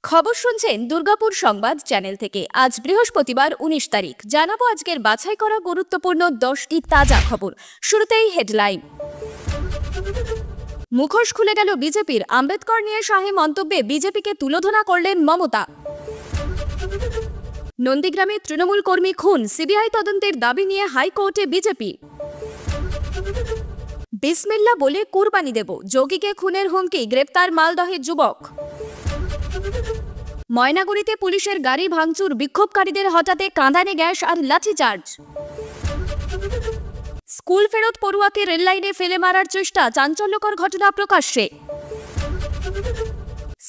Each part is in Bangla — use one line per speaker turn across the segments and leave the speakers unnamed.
খবর শুনছেন দুর্গাপুর সংবাদ চ্যানেল থেকে। আজ বৃহস্পতিবার 19 তারিখ। জানাবো আজকের বাছাই করা গুরুত্বপূর্ণ 10টি তাজা খবর। শুরুতেই হেডলাইন। মুখোশ খুলে গেল বিজেপির। আম্বেদকর নিয়ে শাহী মন্তব্যে বিজেপিকে তুলোধনা করলেন মমতা। নন্দীগ্রামে তৃণমূল কর্মী খুন, সিবিআই তদন্তের দাবি নিয়ে হাইকোর্টে বিজেপি। বিসমিল্লা বলে কুরবানি দেব, যোগীকে খুনের হুমকি, গ্রেপ্তার মালদহের যুবক। ময়নাগুড়িতে পুলিশের গাড়ি ভাঙচুর, বিক্ষোভকারীদের হঠাতে কাঁদানে গ্যাস আর লাঠিচার্জ। স্কুল ফেরত পড়ুয়াকে রেললাইনে ফেলে মারার চেষ্টা, চাঞ্চল্যকর ঘটনা প্রকাশ্যে।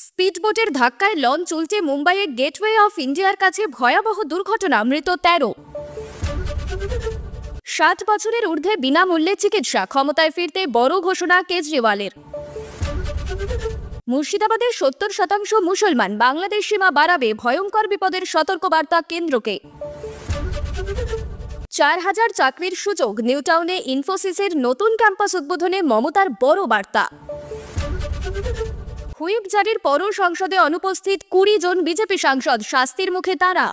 স্পিডবোটের ধাক্কায় লঞ্চ উল্টে মুম্বাইয়ে গেটওয়ে অফ ইন্ডিয়ার কাছে ভয়াবহ দুর্ঘটনা, মৃত 13। 60 বছরের ঊর্ধ্বে বিনামূল্যে চিকিৎসা, ক্ষমতায় ফিরতে বড় ঘোষণা কেজরিওয়ালের। মুর্শিদাবাদের 70% মুসলমান, বাংলাদেশ সীমা বাড়াবে, ভয়ঙ্কর বিপদের সতর্কবার্তা কেন্দ্রকে। 4000 চাকরির সুযোগ, নিউটাউনে ইনফোসিসের নতুন ক্যাম্পাস উদ্বোধনে মমতার বড় বার্তা। হুইপ জারির পরও সংসদে অনুপস্থিত 20 জন বিজেপি সাংসদ, শাস্তির মুখে তারা।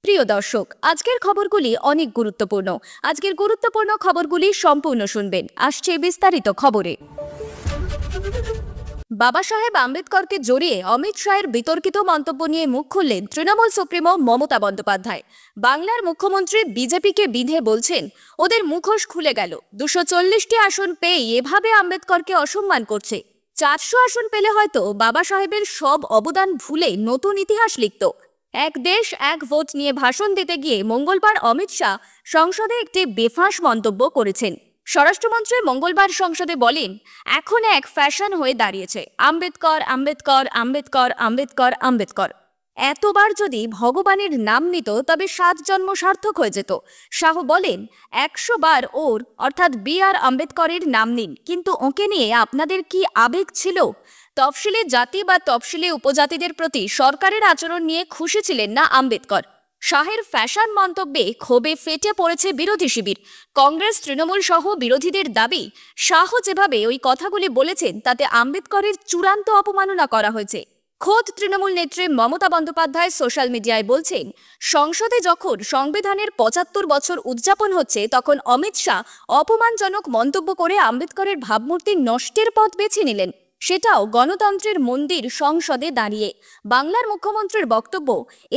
প্রিয় দর্শক, আজকের খবরগুলি অনেক গুরুত্বপূর্ণ। আজকের গুরুত্বপূর্ণ খবরগুলি সম্পূর্ণ শুনবেন। আসছে বিস্তারিত খবরে। বাবা সাহেব আম্বেদকরকে জড়িয়ে অমিত শাহের বিতর্কিত মন্তব্য নিয়ে মুখ খুললেন তৃণমূল সুপ্রিমো মমতা বন্দ্যোপাধ্যায়। বাংলার মুখ্যমন্ত্রী বিজেপিকে বিধে বলছেন, ওদের মুখোশ খুলে গেল। 240টি আসন পেয়ে এভাবে আম্বেদকরকে অসম্মান করছে। 400 আসন পেলে হয়তো বাবা সাহেবের সব অবদান ভুলে নতুন ইতিহাস লিখত। এক দেশ এক ভোট নিয়ে ভাষণ দিতে গিয়ে মঙ্গলবার অমিত শাহ সংসদে একটি বেফাঁস মন্তব্য করেছেন। স্বরাষ্ট্রমন্ত্রী মঙ্গলবার সংসদে বলেন, এখন এক ফ্যাশন হয়ে দাঁড়িয়েছে আম্বেদকর আম্বেদকর আম্বেদকর আম্বেদকর আম্বেদকর। এতবার যদি ভগবানের নাম নিত তবে 7 জন্ম সার্থক হয়ে যেত। শাহ বলেন, 100 বার ওর অর্থাৎ BR আম্বেদকরের নাম নিন, কিন্তু ওকে নিয়ে আপনাদের কি আবেগ ছিল? তফসিলি জাতি বা তফসিলি উপজাতিদের প্রতি সরকারের আচরণ নিয়ে খুশি ছিলেন না আম্বেদকর। শাহের ফ্যাশন মন্তব্যে ক্ষোভে ফেটে পড়েছে বিরোধী শিবির। কংগ্রেস তৃণমূল সহ বিরোধীদের দাবি, শাহ যেভাবে ওই কথাগুলি বলেছেন তাতে আম্বেদকরের চূড়ান্ত অপমাননা করা হয়েছে। খোদ তৃণমূল নেত্রী মমতা বন্দ্যোপাধ্যায় সোশ্যাল মিডিয়ায় বলছেন, সংসদে যখন সংবিধানের 75 বছর উদযাপন হচ্ছে তখন অমিত শাহ অপমানজনক মন্তব্য করে আম্বেদকরের ভাবমূর্তি নষ্টের পথ বেছে নিলেন, সেটাও গণতন্ত্রের মন্দির সংসদে দাঁড়িয়ে। বাংলার মুখ্যমন্ত্রীর বক্তব্য,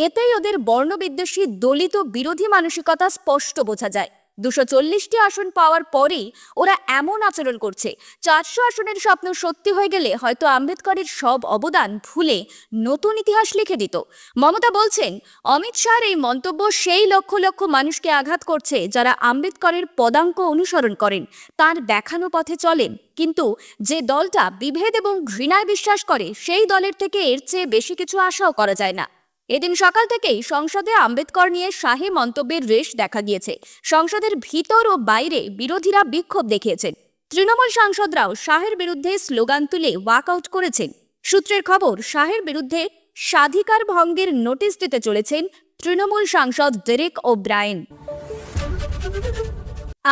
এতেই ওদের বর্ণবিদ্বেষী দলিত বিরোধী মানসিকতা স্পষ্ট বোঝা যায়। 240টি আসন পাওয়ার পরেই ওরা এমন আচরণ করছে। 400 আসনের স্বপ্ন সত্যি হয়ে গেলে হয়তো আম্বেদকরের সব অবদান ভুলে নতুন ইতিহাস লিখে দিত। মমতা বলছেন, অমিত শাহর এই মন্তব্য সেই লক্ষ লক্ষ মানুষকে আঘাত করছে যারা আম্বেদকরের পদাঙ্ক অনুসরণ করেন, তার দেখানো পথে চলেন। কিন্তু যে দলটা বিভেদ এবং ঘৃণায় বিশ্বাস করে সেই দলের থেকে এর চেয়ে বেশি কিছু আশাও করা যায় না। এদিন সকাল থেকেই সংসদে আম্বেদকর নিয়ে শাহী মন্তব্যের রেশ দেখা গিয়েছে। সংসদের ভিতর ও বাইরে বিরোধীরা বিক্ষোভ দেখিয়েছেন। তৃণমূল সাংসদরাও শাহের বিরুদ্ধে স্লোগান তুলে ওয়াকআউট করেছেন। সূত্রের খবর, শাহের বিরুদ্ধে স্বাধিকার ভঙ্গের নোটিশ দিতে চলেছেন তৃণমূল সাংসদ ডেরেক ওব্রায়েন।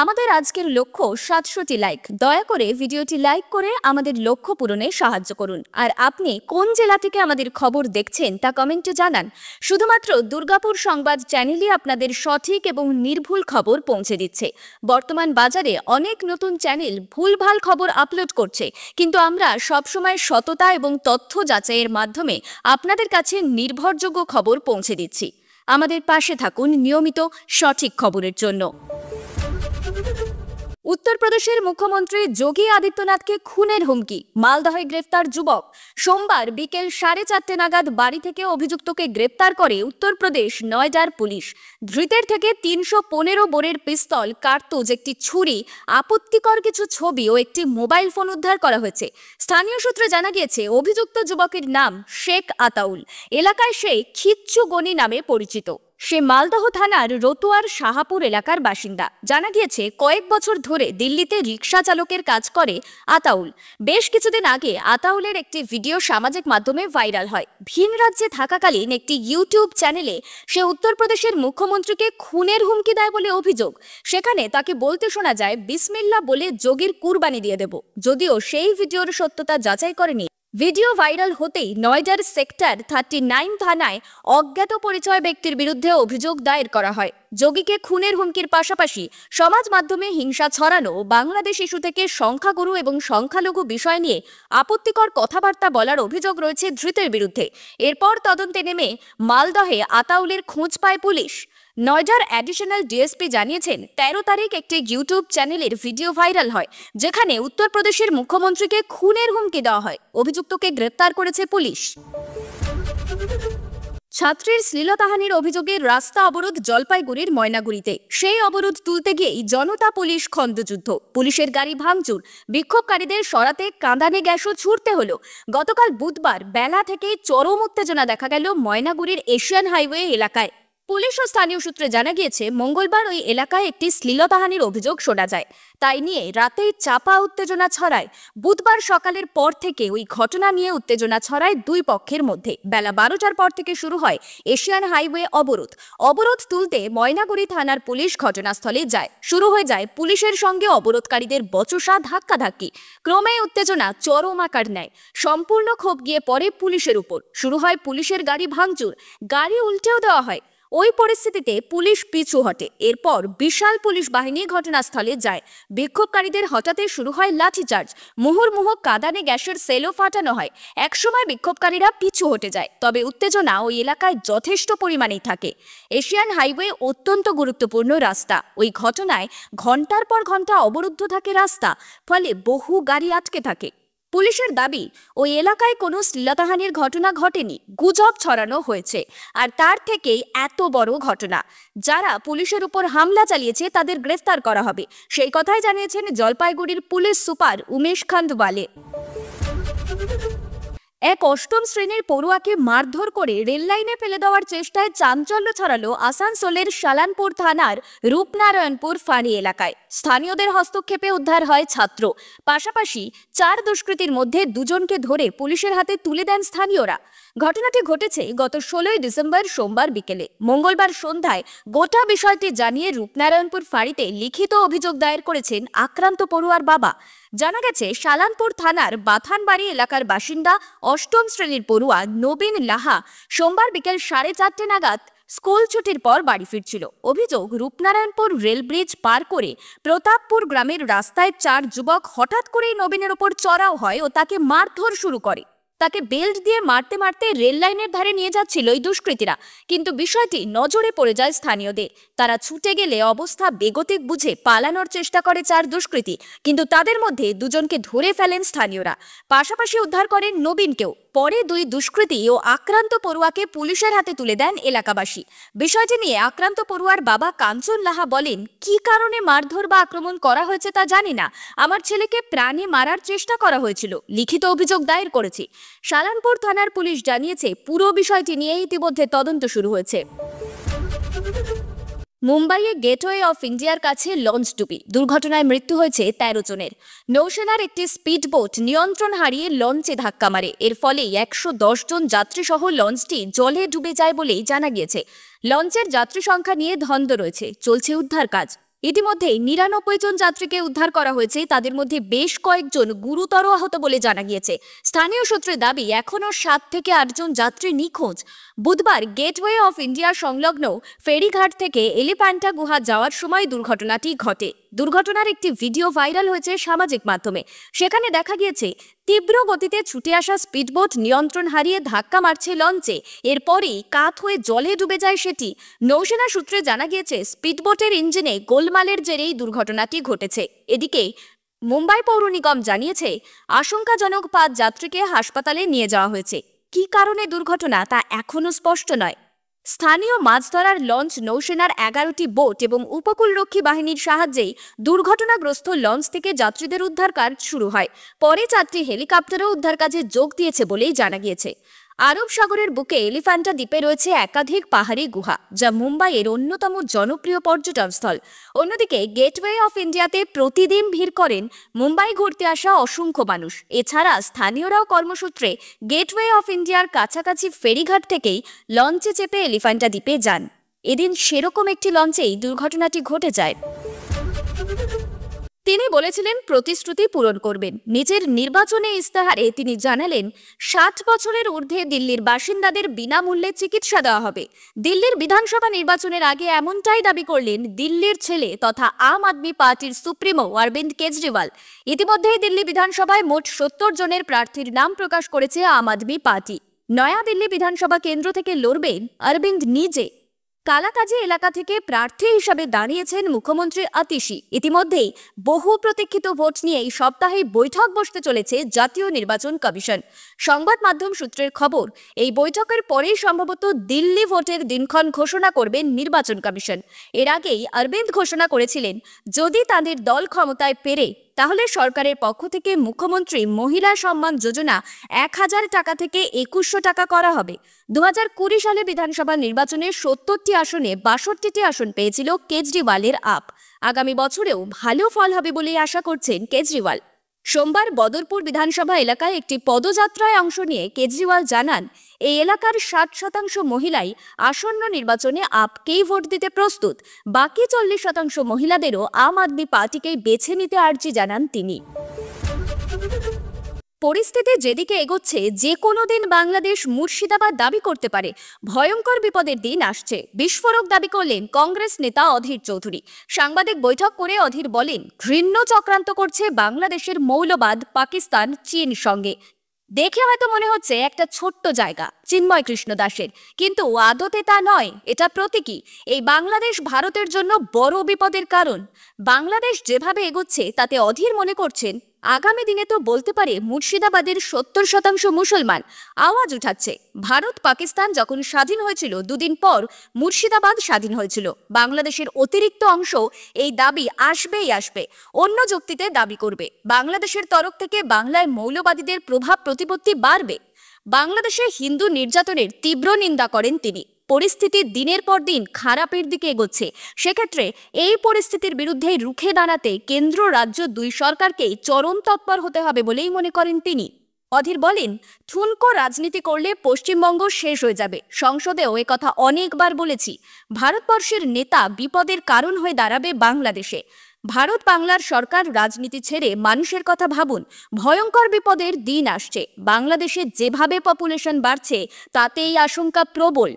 আমাদের আজকের লক্ষ্য 700টি লাইক। দয়া করে ভিডিওটি লাইক করে আমাদের লক্ষ্য পূরণে সাহায্য করুন। আর আপনি কোন জেলা থেকে আমাদের খবর দেখছেন তা কমেন্টে জানান। শুধুমাত্র দুর্গাপুর সংবাদ চ্যানেলই আপনাদের সঠিক এবং নির্ভুল খবর পৌঁছে দিচ্ছে। বর্তমান বাজারে অনেক নতুন চ্যানেল ভুলভাল খবর আপলোড করছে, কিন্তু আমরা সবসময় সততা এবং তথ্য যাচাইয়ের মাধ্যমে আপনাদের কাছে নির্ভরযোগ্য খবর পৌঁছে দিচ্ছি। আমাদের পাশে থাকুন নিয়মিত সঠিক খবরের জন্য। উত্তরপ্রদেশের মুখ্যমন্ত্রী যোগী আদিত্যনাথকে খুনের হুমকি, মালদহে গ্রেফতার যুবক। সোমবার বিকেল 4:30 নাগাদ বাড়ি থেকে অভিযুক্তকে গ্রেপ্তার করে উত্তরপ্রদেশ নয়ডার পুলিশ। ধৃতের থেকে 315 বোরের পিস্তল, কার্তুজ, একটি ছুরি, আপত্তিকর কিছু ছবি ও একটি মোবাইল ফোন উদ্ধার করা হয়েছে। স্থানীয় সূত্রে জানা গিয়েছে, অভিযুক্ত যুবকের নাম শেখ আতাউল। এলাকায় সে খিচ্চু গনি নামে পরিচিত। সে মালদহ থানার রতুয়ার শাহাপুর এলাকার বাসিন্দা। জানা গিয়েছে, কয়েক বছর ধরে দিল্লিতে রিক্সা চালকের কাজ করে আতাউল। বেশ কিছুদিন আগে আতাউলের একটি ভিডিও সামাজিক মাধ্যমে ভাইরাল হয়। ভিন রাজ্যে থাকাকালীন একটি ইউটিউব চ্যানেলে সে উত্তরপ্রদেশের মুখ্যমন্ত্রীকে খুনের হুমকি দেয় বলে অভিযোগ। সেখানে তাকে বলতে শোনা যায়, বিসমিল্লা বলে যোগীর কুরবানি দিয়ে দেব। যদিও সেই ভিডিওর সত্যতা যাচাই করেনি ভিডিও ভাইরাল হতেই নয়ডার সেক্টর 39 থানায় অজ্ঞাত পরিচয় ব্যক্তির বিরুদ্ধে অভিযোগ দায়ের করা হয়। যোগীকে খুনের হুমকির পাশাপাশি সমাজ মাধ্যমে হিংসা ছড়ানো ও বাংলাদেশ ইস্যু থেকে সংখ্যাগুরু এবং সংখ্যালঘু বিষয় নিয়ে আপত্তিকর কথাবার্তা বলার অভিযোগ রয়েছে ধৃতের বিরুদ্ধে। এরপর তদন্তে নেমে মালদহে আতাউলের খোঁজ পায় পুলিশ। নয়ডার অ্যাডিশনাল ডিএসপি জানিয়েছেন, 13 তারিখ একটি ইউটিউব চ্যানেলের ভিডিও ভাইরাল হয়, যেখানে উত্তরপ্রদেশের মুখ্যমন্ত্রীকে খুনের হুমকি দেওয়া হয়। অভিযুক্তকে গ্রেপ্তার করেছে পুলিশ। ছাত্রীর শ্লীলতাহানির অভিযোগে রাস্তা অবরোধ জলপাইগুড়ির ময়নাগুড়িতে। সেই অবরোধ তুলতে গিয়েই জনতা পুলিশ খণ্ডযুদ্ধ, পুলিশের গাড়ি ভাঙচুর, বিক্ষোভকারীদের সরাতে কাঁদানে গ্যাসও ছুড়তে হলো। গতকাল বুধবার বেলা থেকেই চরম উত্তেজনা দেখা গেল ময়নাগুড়ির এশিয়ান হাইওয়ে এলাকায়। পুলিশ ও স্থানীয় সূত্রে জানা গিয়েছে, মঙ্গলবার ওই এলাকায় একটি শ্লীলতাহানির অভিযোগ শোনা যায়। তাই নিয়ে রাতেই চাপা উত্তেজনা ছড়ায়। বুধবার সকালের পর থেকে ওই ঘটনা নিয়ে উত্তেজনা ছড়ায় দুই পক্ষের মধ্যে। বেলা 12টার পর থেকে শুরু হয় এশিয়ান হাইওয়ে অবরোধ তুলতে ময়নাগুড়ি থানার পুলিশ ঘটনাস্থলে যায়। শুরু হয়ে যায় পুলিশের সঙ্গে অবরোধকারীদের বচসা, ধাক্কাধাক্কি। ক্রমে উত্তেজনা চরম আকার নেয়। সম্পূর্ণ ক্ষোভ গিয়ে পড়ে পুলিশের উপর। শুরু হয় পুলিশের গাড়ি ভাঙচুর, গাড়ি উল্টেও দেওয়া হয়। ওই পরিস্থিতিতে পুলিশ পিছু হটে। এরপর বিশাল পুলিশ বাহিনী ঘটনাস্থলে যায়। বিক্ষোভকারীদের হঠাতে শুরু হয় লাঠিচার্জ, মুহুর্মুহ কাঁদানে গ্যাসের সেলও ফাটানো হয়। একসময় বিক্ষোভকারীরা পিছু হটে যায়, তবে উত্তেজনা ওই এলাকায় যথেষ্ট পরিমাণেই থাকে। এশিয়ান হাইওয়ে অত্যন্ত গুরুত্বপূর্ণ রাস্তা। ওই ঘটনায় ঘন্টার পর ঘন্টা অবরুদ্ধ থাকে রাস্তা, ফলে বহু গাড়ি আটকে থাকে। পুলিশের দাবি, ওই এলাকায় কোনো শ্লীলতাহানির ঘটনা ঘটেনি, গুজব ছড়ানো হয়েছে। আর তার থেকেই এত বড় ঘটনা। যারা পুলিশের উপর হামলা চালিয়েছে তাদের গ্রেফতার করা হবে, সেই কথাই জানিয়েছেন জলপাইগুড়ির পুলিশ সুপার উমেশ খান্দওয়ালে। এক অষ্টম শ্রেণীর পড়ুয়াকে মারধর করে রেল লাইনে ফেলে দেওয়ার চেষ্টায় চাঞ্চল্য ছড়ালো আসানসোলের শালানপুর থানার রূপনারায়ণপুর ফাঁড়ি এলাকায়। স্থানীয়দের হস্তক্ষেপে উদ্ধার হয় ছাত্র। পাশাপাশি 4 দুষ্কৃতীর মধ্যে 2 জনকে ধরে পুলিশের হাতে তুলে দেন স্থানীয়রা। ঘটনাটি ঘটেছে গত 16ই ডিসেম্বর সোমবার বিকেলে। মঙ্গলবার সন্ধ্যায় গোটা বিষয়টি জানিয়ে রূপনারায়ণপুর ফাঁড়িতে লিখিত অভিযোগ দায়ের করেছেন আক্রান্ত পড়ুয়ার বাবা। জানা গেছে, শালানপুর থানার বাথানবাড়ি এলাকার বাসিন্দা অষ্টম শ্রেণীর পড়ুয়া নবীন লাহা সোমবার বিকেল 4:30 নাগাদ স্কুল ছুটির পর বাড়ি ফিরছিল। অভিযোগ, রূপনারায়ণপুর রেল ব্রিজ পার করে প্রতাপপুর গ্রামের রাস্তায় 4 যুবক হঠাৎ করেই নবীনের ওপর চড়াও হয় ও তাকে মারধর শুরু করে। তাকে বেল্ট দিয়ে মারতে মারতে রেল লাইনের ধারে নিয়ে যাচ্ছিল এই দুষ্কৃতীরা। কিন্তু বিষয়টি নজরে পড়ে যায় স্থানীয়দের। তারা ছুটে গেলে অবস্থা বেগতিক বুঝে পালানোর চেষ্টা করে 4 দুষ্কৃতী, কিন্তু তাদের মধ্যে 2 জনকে ধরে ফেলেন স্থানীয়রা। পাশাপাশি উদ্ধার করেন নবীনকেও। পরে 2 দুষ্কৃতী ও আক্রান্ত পড়ুয়াকে পুলিশের হাতে তুলে দেন এলাকাবাসী। বিষয়টি নিয়ে আক্রান্ত পড়ুয়ার বাবা কাঞ্চন লাহা বলেন, কি কারণে মারধর বা আক্রমণ করা হয়েছে তা জানি না, আমার ছেলেকে প্রাণে মারার চেষ্টা করা হয়েছিল। লিখিত অভিযোগ দায়ের করেছি। শালানপুর থানার পুলিশ জানিয়েছে, পুরো বিষয়টি নিয়ে ইতিমধ্যে তদন্ত শুরু হয়েছে। মুম্বাইয়ে গেটওয়ে অফ ইন্ডিয়ার কাছে লঞ্চ ডুবি, দুর্ঘটনায় মৃত্যু হয়েছে 13 জনের। নৌসেনার একটি স্পিড বোট নিয়ন্ত্রণ হারিয়ে লঞ্চে ধাক্কা মারে। এর ফলে 110 জন যাত্রী সহ লঞ্চটি জলে ডুবে যায় বলেই জানা গিয়েছে। লঞ্চের যাত্রী সংখ্যা নিয়ে ধন্দ রয়েছে, চলছে উদ্ধার কাজ। ইতিমধ্যে 99 জন যাত্রীকে উদ্ধার করা হয়েছে। তাদের মধ্যে বেশ কয়েকজন গুরুতর আহত বলে জানা গিয়েছে। স্থানীয় সূত্রে দাবি, এখনও 7 থেকে 8 জন যাত্রী নিখোঁজ। বুধবার গেটওয়ে অফ ইন্ডিয়া সংলগ্ন ফেরিঘাট থেকে এলিফ্যান্টা গুহা যাওয়ার সময় দুর্ঘটনাটি ঘটে। দুর্ঘটনার একটি ভিডিও ভাইরাল হয়েছে সামাজিক মাধ্যমে। সেখানে দেখা গিয়েছে, তীব্র গতিতে ছুটে আসা স্পিডবোট নিয়ন্ত্রণ হারিয়ে ধাক্কা মারছে লঞ্চে। এরপরেই কাত হয়ে জলে ডুবে যায় সেটি। নৌসেনা সূত্রে জানা গিয়েছে, স্পিডবোটের ইঞ্জিনে গোলমালের জেরেই দুর্ঘটনাটি ঘটেছে। এদিকে মুম্বাই পৌর নিগম জানিয়েছে, আশঙ্কাজনক 5 যাত্রীকে হাসপাতালে নিয়ে যাওয়া হয়েছে। কি কারণে দুর্ঘটনা তা এখনও স্পষ্ট নয়। স্থানীয় মাছ ধরার লঞ্চ, নৌসেনার 11টি বোট এবং উপকূলরক্ষী বাহিনীর সাহায্যেই দুর্ঘটনাগ্রস্ত লঞ্চ থেকে যাত্রীদের উদ্ধার কাজ শুরু হয়। পরে 4টি হেলিকপ্টারও উদ্ধার কাজে যোগ দিয়েছে বলেই জানা গিয়েছে। আরব সাগরের বুকে এলিফ্যান্টা দ্বীপে রয়েছে একাধিক পাহাড়ি গুহা, যা মুম্বাইয়ের অন্যতম জনপ্রিয় পর্যটনস্থল। অন্যদিকে গেটওয়ে অফ ইন্ডিয়াতে প্রতিদিন ভিড় করেন মুম্বাই ঘুরতে আসা অসংখ্য মানুষ। এছাড়া স্থানীয়রাও কর্মসূত্রে গেটওয়ে অফ ইন্ডিয়ার কাছাকাছি ফেরিঘাট থেকেই লঞ্চে চেপে এলিফ্যান্টা দ্বীপে যান। এদিন সেরকম একটি লঞ্চেই দুর্ঘটনাটি ঘটে যায়। তিনি বলেছিলেন প্রতিশ্রুতি পূরণ করবেন। নিজের নির্বাচনী ইস্তাহারে তিনি জানালেন 60 বছরের ঊর্ধ্বে দিল্লির বাসিন্দাদের বিনামূল্যে চিকিৎসা দেওয়া হবে। দিল্লির বিধানসভা নির্বাচনের আগে এমনটাই দাবি করলেন দিল্লির ছেলে তথা আম আদমি পার্টির সুপ্রিমো অরবিন্দ কেজরিওয়াল। ইতিমধ্যেই দিল্লি বিধানসভায় মোট 70 জনের প্রার্থীর নাম প্রকাশ করেছে আম আদমি পার্টি। নয়া দিল্লি বিধানসভা কেন্দ্র থেকে লড়বেন অরবিন্দ নিজে। কালাকাজি এলাকা থেকে প্রার্থী হিসাবে দাঁড়িয়েছেন মুখ্যমন্ত্রী আতিশি। ইতিমধ্যেই বহু প্রতীক্ষিত ভোট নিয়ে এই সপ্তাহে বৈঠক বসতে চলেছে জাতীয় নির্বাচন কমিশন। সংবাদ মাধ্যম সূত্রের খবর, এই বৈঠকের পরেই সম্ভবত দিল্লি ভোটের দিনক্ষণ ঘোষণা করবেন নির্বাচন কমিশন। এর আগেই অরবিন্দ ঘোষণা করেছিলেন যদি তাদের দল ক্ষমতায় ফেরে তাহলে সরকারের পক্ষ থেকে মুখ্যমন্ত্রী মহিলা সম্মান যোজনা 1000 টাকা থেকে 2100 টাকা করা হবে। 2020 সালে বিধানসভা নির্বাচনে 70টি আসনে 62টি আসন পেয়েছিল কেজরিওয়ালের আপ। আগামী বছরেও ভালো ফল হবে বলে আশা করছেন কেজরিওয়াল। সোমবার বদরপুর বিধানসভা এলাকায় একটি পদযাত্রায় অংশ নিয়ে কেজরিওয়াল জানান এই এলাকার 60% মহিলাই আসন্ন নির্বাচনে আপকেই ভোট দিতে প্রস্তুত। বাকি 40% মহিলাদেরও আম আদমি পার্টিকেই বেছে নিতে আর্জি জানান তিনি। পরিস্থিতি যেদিকে এগোচ্ছে যে কোনো দিন বাংলাদেশ মুর্শিদাবাদ দাবি করতে পারে। ভয়ঙ্কর বিপদের দিন আসছে, বিস্ফোরক দাবি করলেন কংগ্রেস নেতা অধীর চৌধুরী। সাংবাদিক বৈঠক করে অধীর বলেন ঘৃণ্য চক্রান্ত করছে বাংলাদেশের মৌলবাদ পাকিস্তান চীন সঙ্গে। দেখে হয়তো মনে হচ্ছে একটা ছোট্ট জায়গা চিন্ময় কৃষ্ণ দাসের, কিন্তু আদতে তা নয়, এটা প্রতীকী। এই বাংলাদেশ ভারতের জন্য বড় বিপদের কারণ। বাংলাদেশ যেভাবে এগোচ্ছে তাতে অধীর মনে করছেন আগামী দিনে তো বলতে পারে মুর্শিদাবাদের 70% মুসলমান আওয়াজ উঠাচ্ছে। ভারত পাকিস্তান যখন স্বাধীন হয়েছিল দুদিন পর মুর্শিদাবাদ স্বাধীন হয়েছিল। বাংলাদেশের অতিরিক্ত অংশ এই দাবি আসবেই আসবে, অন্য যুক্তিতে দাবি করবে। বাংলাদেশের তরফ থেকে বাংলায় মৌলবাদীদের প্রভাব প্রতিপত্তি বাড়বে। বাংলাদেশে হিন্দু নির্যাতনের তীব্র নিন্দা করেন তিনি। পরিস্থিতি দিনের পর দিন খারাপের দিকে এগোচ্ছে। সেক্ষেত্রে এই পরিস্থিতির বিরুদ্ধে রুখে দাঁড়াতে কেন্দ্র রাজ্য দুই সরকারকেই চরম তৎপর হতে হবে বলেই মনে করেন তিনি। অধীর বলেন ঠুনকো রাজনীতি করলে পশ্চিমবঙ্গ শেষ হয়ে যাবে। সংসদেও একথা অনেকবার বলেছি। ভারতবর্ষের নেতা বিপদের কারণ হয়ে দাঁড়াবে বাংলাদেশে। ভারত বাংলার সরকার রাজনীতি ছেড়ে মানুষের কথা ভাবুন। ভয়ঙ্কর বিপদের দিন আসছে। বাংলাদেশে যেভাবে পপুলেশন বাড়ছে তাতে এই আশঙ্কা প্রবল।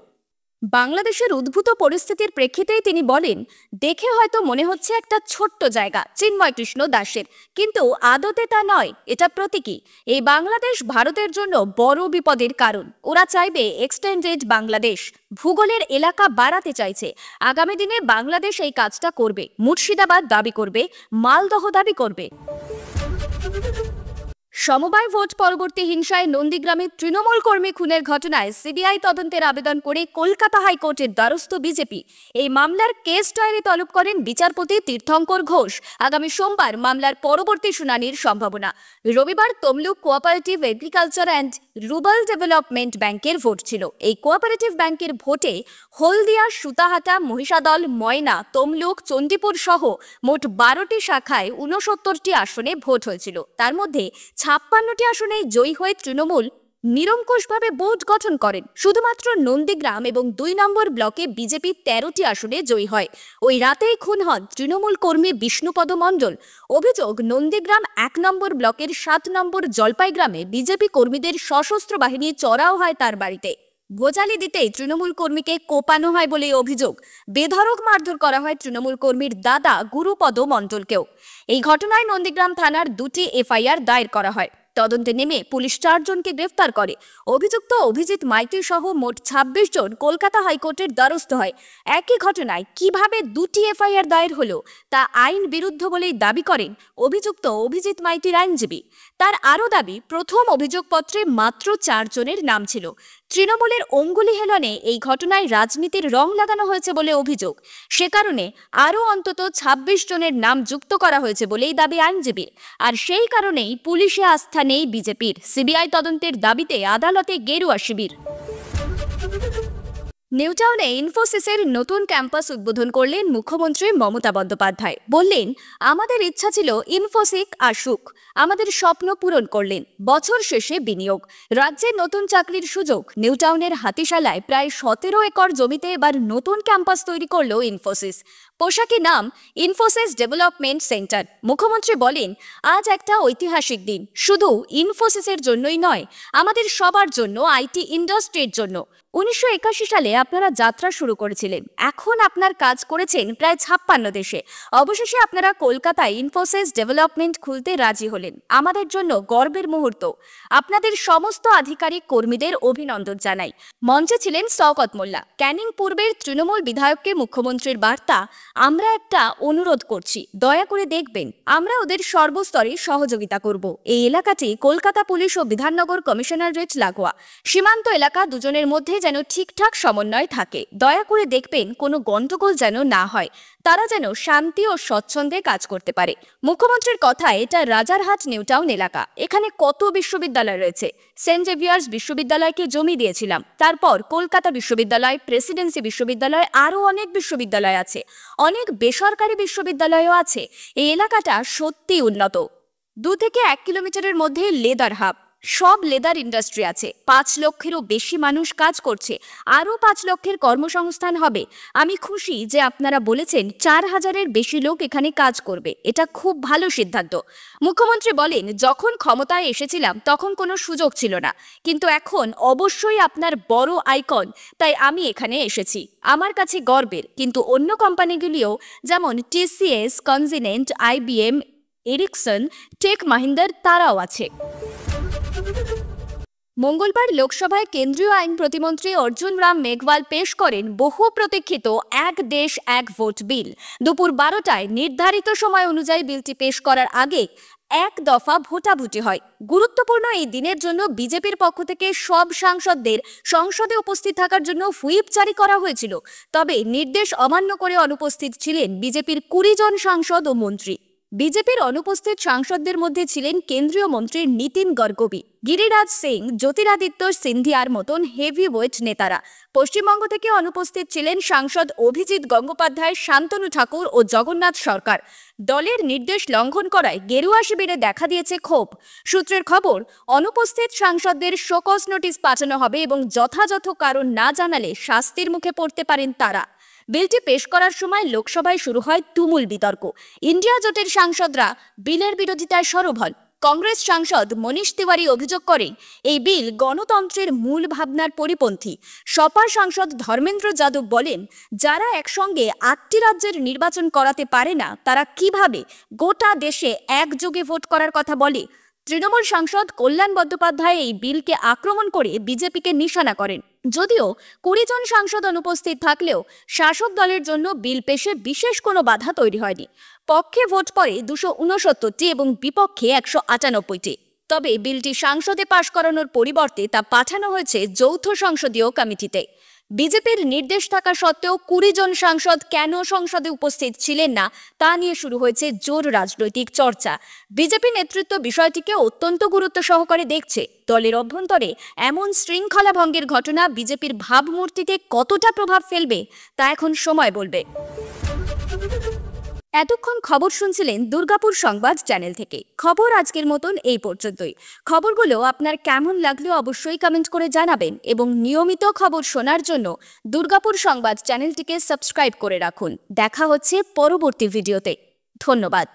বাংলাদেশের উদ্ভূত পরিস্থিতির প্রেক্ষিতেই তিনি বলেন দেখে হয়তো মনে হচ্ছে একটা ছোট্ট জায়গা চিন্ময় কৃষ্ণ দাসের, কিন্তু আদতে তা নয়, এটা প্রতীকী। এই বাংলাদেশ ভারতের জন্য বড় বিপদের কারণ। ওরা চাইবে এক্সটেন্ডেড বাংলাদেশ, ভূগোলের এলাকা বাড়াতে চাইছে। আগামী দিনে বাংলাদেশ এই কাজটা করবে। মুর্শিদাবাদ দাবি করবে, মালদহ দাবি করবে। সমবায় ভোট পরবর্তী হিংসায় নন্দীগ্রামে তৃণমূল কর্মী খুনের ঘটনায় সিবিআই তদন্তের আবেদন করে কলকাতা হাইকোর্টের দ্বারস্থ বিজেপি। এই মামলার কেস ডায়েরি তলব করেন বিচারপতি তীর্থঙ্কর ঘোষ। আগামী সোমবার মামলার পরবর্তী শুনানির সম্ভাবনা। রবিবার Tamluk cooperative agriculture and rural development ব্যাংকের ভোট ছিল। এই কোঅপারেটিভ ব্যাংকের ভোটে হলদিয়া, সুতাহাটা, মহিষাদল, ময়না, তমলুক, চণ্ডীপুর সহ মোট 12টি শাখায় 69টি আসনে ভোট হয়েছিল। তার মধ্যে 56টি আসনে জয়ী হয়ে তৃণমূল নিরঙ্কুশভাবে বোর্ড গঠন করেন। শুধুমাত্র নন্দীগ্রাম এবং 2 নম্বর ব্লকে বিজেপি 13টি আসনে জয়ী হয়। ওই রাতেই খুন হন তৃণমূল কর্মী বিষ্ণুপদ মণ্ডল। অভিযোগ নন্দীগ্রাম 1 নম্বর ব্লকের 7 নম্বর জলপাই গ্রামে বিজেপি কর্মীদের সশস্ত্র বাহিনী চড়াও হয় তার বাড়িতে। গোজালি দিতেই তৃণমূল কর্মীকে কোপানো হয় বলে অভিযোগ। বেধড়ক মারধর করা হয় তৃণমূল কর্মীর দাদা গুরুপদ মণ্ডলকেও। এই ঘটনায় নন্দীগ্রাম থানার 2টি এফআইআর দায়ের করা হয়। তদন্তে নেমে পুলিশ 4 জনকে গ্রেফতার করে। অভিযুক্ত অভিজিৎ মাইতি সহ মোট 26 জন কলকাতা হাইকোর্টের দ্বারস্থ হয়। একই ঘটনায় কিভাবে 2টি এফআইআর দায়ের হলো তা আইন বিরুদ্ধ বলেই দাবি করেন অভিযুক্ত অভিজিৎ মাইতির আইনজীবী। তার আরও দাবি প্রথম অভিযোগপত্রে মাত্র 4 জনের নাম ছিল। তৃণমূলের অঙ্গুলি হেলনে এই ঘটনায় রাজনীতির রং লাগানো হয়েছে বলে অভিযোগ। সে কারণে আরও অন্তত 26 জনের নাম যুক্ত করা হয়েছে বলেই দাবি আইনজীবীর। আর সেই কারণেই পুলিশে আস্থা নেই বিজেপির। সিবিআই তদন্তের দাবিতে আদালতে গেরুয়া শিবির। নিউটাউনে ইনফোসিসের নতুন ক্যাম্পাস উদ্বোধন করলেন মুখ্যমন্ত্রী মমতা বন্দ্যোপাধ্যায়। বললেন আমাদের ইচ্ছা ছিল ইনফোসিক আসুক, আমাদের স্বপ্ন পূরণ করলেন। বছর শেষে বিনিয়োগ, রাজ্যে নতুন চাকরির সুযোগ। নিউটাউনের হাতিশালায় প্রায় 17 একর জমিতে এবার নতুন ক্যাম্পাস তৈরি করল ইনফোসিস। পোশাকি নাম ইনফোসিস ডেভেলপমেন্ট সেন্টার। মুখ্যমন্ত্রী বলেন, আজ একটা ঐতিহাসিক দিন, শুধু ইনফোসিসের জন্যই নয়, আমাদের সবার জন্য, আইটি ইন্ডাস্ট্রির জন্য। 1981 সালে আপনারা যাত্রা শুরু করেছিলেন, এখন আপনার কাজ করেছেন প্রায় 56 দেশে। অবশেষে আপনারা কলকাতায় ইনফোসিস ডেভেলপমেন্ট খুলতে রাজি হলেন। আমাদের জন্য গর্বের মুহূর্ত। আপনাদের সমস্ত আধিকারিক কর্মীদের অভিনন্দন জানাই। মঞ্চে ছিলেন শওকত মোল্লা। ক্যানিং পূর্বের তৃণমূল বিধায়ককে মুখ্যমন্ত্রীর বার্তা, আমরা একটা অনুরোধ করছি, দয়া করে দেখবেন, আমরা ওদের সর্বস্তরে সহযোগিতা করব। এই এলাকাটি কলকাতা পুলিশ ও বিধাননগর কমিশনারেট লাগোয়া। সীমান্ত এলাকা, দুজনের মধ্যে যেন ঠিকঠাক সমন্বয় থাকে। দয়া করে দেখবেন, কোনো গন্ডগোল যেন না হয়, তারা যেন শান্তি ও স্বচ্ছন্দে কাজ করতে পারে। মুখ্যমন্ত্রীর কথায়, এটা রাজারহাট নিউটাউন এলাকা, এখানে কত বিশ্ববিদ্যালয় রয়েছে। সেন্ট জেভিয়ার্স বিশ্ববিদ্যালয়কে জমি দিয়েছিলাম, তারপর কলকাতা বিশ্ববিদ্যালয়, প্রেসিডেন্সি বিশ্ববিদ্যালয়, আরও অনেক বিশ্ববিদ্যালয় আছে, অনেক বেসরকারি বিশ্ববিদ্যালয়ও আছে। এই এলাকাটা সত্যি উন্নত। 2 থেকে 1 কিলোমিটারের মধ্যে লেদার হাব, সব লেদার ইন্ডাস্ট্রি আছে। 5 লক্ষেরও বেশি মানুষ কাজ করছে, আরও 5 লক্ষের কর্মসংস্থান হবে। আমি খুশি যে আপনারা বলেছেন 4000-এর বেশি লোক এখানে কাজ করবে, এটা খুব ভালো সিদ্ধান্ত। মুখ্যমন্ত্রী বলেন, যখন ক্ষমতায় এসেছিলাম তখন কোনো সুযোগ ছিল না, কিন্তু এখন অবশ্যই আপনার বড় আইকন, তাই আমি এখানে এসেছি। আমার কাছে গর্বের, কিন্তু অন্য কোম্পানিগুলিও, যেমন টিসিএস, কনজিনেন্ট, IBM, এরিকসন, টেক মাহিন্দার, তারাও আছে। মঙ্গলবার লোকসভায় কেন্দ্রীয় আইন প্রতিমন্ত্রী অর্জুন রাম মেঘওয়াল পেশ করেন বহু প্রতীক্ষিত এক দেশ এক ভোট বিল। দুপুর 12টায় নির্ধারিত সময় অনুযায়ী বিলটি পেশ করার আগে এক দফা ভোটাভুটি হয়। গুরুত্বপূর্ণ এই দিনের জন্য বিজেপির পক্ষ থেকে সব সাংসদদের সংসদে উপস্থিত থাকার জন্য হুইপ জারি করা হয়েছিল। তবে নির্দেশ অমান্য করে অনুপস্থিত ছিলেন বিজেপির 20 জন সাংসদ ও মন্ত্রী। বিজেপির অনুপস্থিত সাংসদদের মধ্যে ছিলেন কেন্দ্রীয় মন্ত্রী নীতিন গডকরি, গিরিরাজ সিং, জ্যোতিরাদিত্য সিন্ধিয়ার মতন হেভিওয়েট নেতারা। পশ্চিমবঙ্গ থেকে অনুপস্থিত ছিলেন সাংসদ অভিজিৎ গঙ্গোপাধ্যায়, শান্তনু ঠাকুর ও জগন্নাথ সরকার। দলের নির্দেশ লঙ্ঘন করায় গেরুয়া শিবিরে দেখা দিয়েছে ক্ষোভ। সূত্রের খবর, অনুপস্থিত সাংসদদের শোকজ নোটিশ পাঠানো হবে এবং যথাযথ কারণ না জানালে শাস্তির মুখে পড়তে পারেন তারা। বিলটি পেশ করার সময় লোকসভায় শুরু হয় তুমুল বিতর্ক। ইন্ডিয়া জোটের সাংসদরা বিলের বিরোধিতায় সরব হন। কংগ্রেস সাংসদ মনীষ তিওয়ারি অভিযোগ করেন, এই বিল গণতন্ত্রের মূল ভাবনার পরিপন্থী। সপা সাংসদ ধর্মেন্দ্র যাদব বলেন, যারা একসঙ্গে 8টি রাজ্যের নির্বাচন করাতে পারে না, তারা কিভাবে গোটা দেশে একযোগে ভোট করার কথা বলে। তৃণমূল সাংসদ কল্যাণ বন্দ্যোপাধ্যায় এই বিলকে আক্রমণ করে বিজেপিকে নিশানা করেন। যদিও 20 জন সাংসদ অনুপস্থিত থাকলেও শাসক দলের জন্য বিল পেশে বিশেষ কোনো বাধা তৈরি হয়নি। পক্ষে ভোট পড়ে 269টি এবং বিপক্ষে 198টি। তবে বিলটি সংসদে পাশ করানোর পরিবর্তে তা পাঠানো হয়েছে যৌথ সংসদীয় কমিটিতে। বিজেপির নির্দেশ থাকা সত্ত্বেও 20 জন সাংসদ কেন সংসদে উপস্থিত ছিলেন না, তা নিয়ে শুরু হয়েছে জোর রাজনৈতিক চর্চা। বিজেপি নেতৃত্ব বিষয়টিকে অত্যন্ত গুরুত্ব সহকারে দেখছে। দলের অভ্যন্তরে এমন শৃঙ্খলা ভঙ্গের ঘটনা বিজেপির ভাবমূর্তিতে কতটা প্রভাব ফেলবে, তা এখন সময় বলবে। এতক্ষণ খবর শুনছিলেন দুর্গাপুর সংবাদ চ্যানেল থেকে। খবর আজকের মতন এই পর্যন্তই। খবরগুলো আপনার কেমন লাগলো অবশ্যই কমেন্ট করে জানাবেন এবং নিয়মিত খবর শোনার জন্য দুর্গাপুর সংবাদ চ্যানেলটিকে সাবস্ক্রাইব করে রাখুন। দেখা হচ্ছে পরবর্তী ভিডিওতে। ধন্যবাদ।